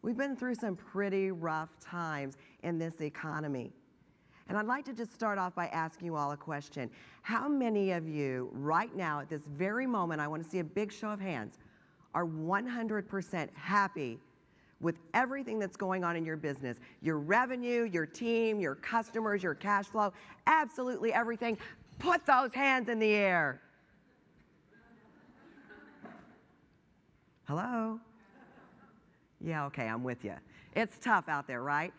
We've been through some pretty rough times in this economy. And I'd like to just start off by asking you all a question. How many of you right now at this very moment, I want to see a big show of hands, are 100% happy with everything that's going on in your business? Your revenue, your team, your customers, your cash flow, absolutely everything. Put those hands in the air. Hello? Yeah, okay, I'm with you. It's tough out there, right?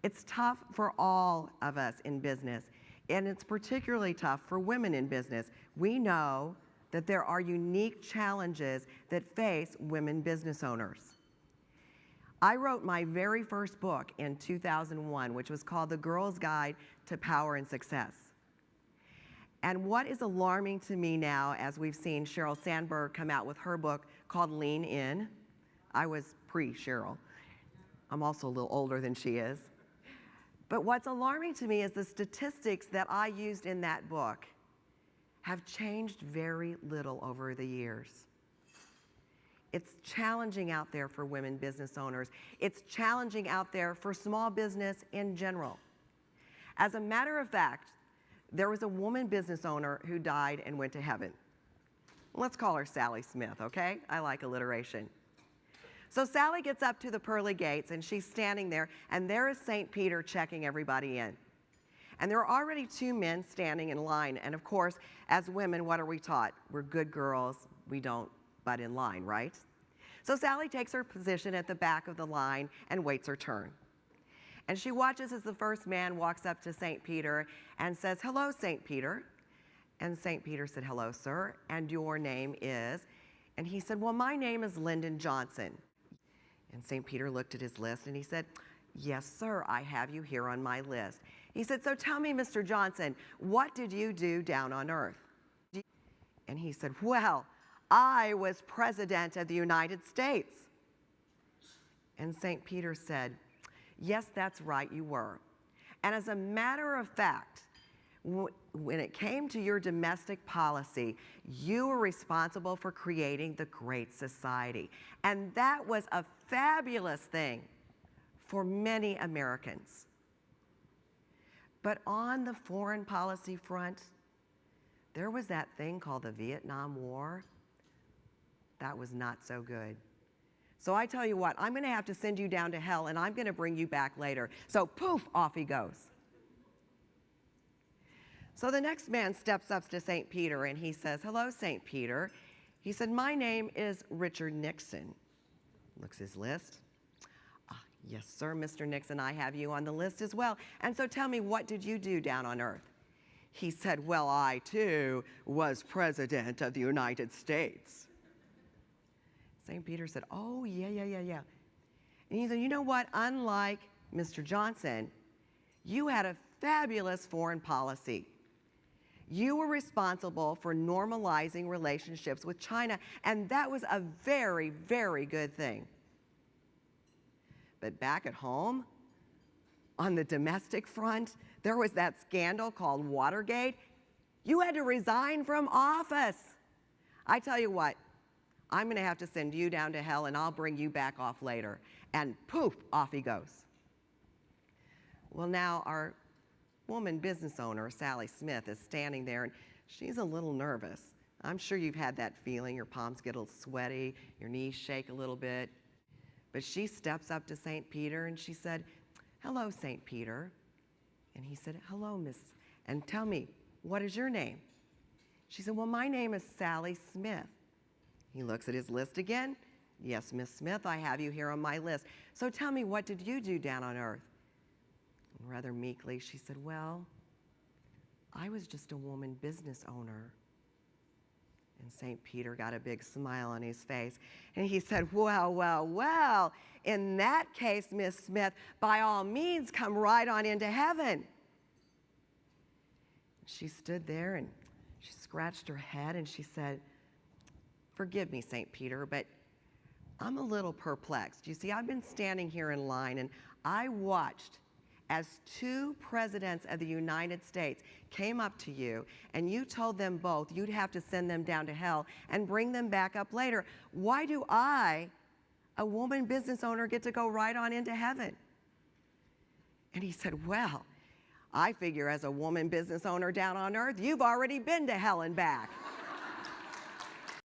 It's tough for all of us in business, and it's particularly tough for women in business. We know that there are unique challenges that face women business owners. I wrote my very first book in 2001, which was called The Girl's Guide to Power and Success. And what is alarming to me now, as we've seen Sheryl Sandberg come out with her book called Lean In. I was pre-Sheryl. I'm also a little older than she is. But what's alarming to me is the statistics that I used in that book have changed very little over the years. It's challenging out there for women business owners. It's challenging out there for small business in general. As a matter of fact, there was a woman business owner who died and went to heaven. Let's call her Sally Smith, okay? I like alliteration. So Sally gets up to the pearly gates, and she's standing there, and there is St. Peter checking everybody in. And there are already two men standing in line, and of course, as women, what are we taught? We're good girls, we don't butt in line, right? So Sally takes her position at the back of the line and waits her turn. And she watches as the first man walks up to St. Peter and says, "Hello, St. Peter." And St. Peter said, "Hello, sir, and your name is?" And he said, "Well, my name is Lyndon Johnson." And St. Peter looked at his list and he said, "Yes, sir, I have you here on my list." He said, "So tell me, Mr. Johnson, what did you do down on earth?" And he said, "Well, I was President of the United States." And St. Peter said, "Yes, that's right, you were. And as a matter of fact, when it came to your domestic policy, you were responsible for creating the Great Society. And that was a fabulous thing for many Americans. But on the foreign policy front, there was that thing called the Vietnam War. That was not so good. So I tell you what, I'm going to have to send you down to hell, and I'm going to bring you back later." So poof, off he goes. So the next man steps up to St. Peter and he says, "Hello, St. Peter." He said, "My name is Richard Nixon." Looks his list. "Yes, sir, Mr. Nixon, I have you on the list as well. And so tell me, what did you do down on earth?" He said, "Well, I too was President of the United States." St. Peter said, "Oh, yeah. And he said, "You know what? Unlike Mr. Johnson, you had a fabulous foreign policy. You were responsible for normalizing relationships with China, and that was a very, very good thing. But back at home, on the domestic front, there was that scandal called Watergate. You had to resign from office. I tell you what, I'm going to have to send you down to hell, and I'll bring you back off later." And poof, off he goes. Well, now our woman business owner, Sally Smith, is standing there, and she's a little nervous. I'm sure you've had that feeling. Your palms get a little sweaty, your knees shake a little bit. But she steps up to St. Peter, and she said, "Hello, St. Peter." And he said, "Hello, Miss, and tell me, what is your name?" She said, "Well, my name is Sally Smith." He looks at his list again. "Yes, Miss Smith, I have you here on my list. So tell me, what did you do down on earth?" And rather meekly, she said, "Well, I was just a woman business owner." And St. Peter got a big smile on his face, and he said, well, in that case, Miss Smith, by all means, come right on into heaven." She stood there, and she scratched her head, and she said, "Forgive me, St. Peter, but I'm a little perplexed. You see, I've been standing here in line, and I watched as two presidents of the United States came up to you, and you told them both you'd have to send them down to hell and bring them back up later. Why do I, a woman business owner get to go right on into heaven? And he said, well, I figure as a woman business owner down on earth, you've already been to hell and back.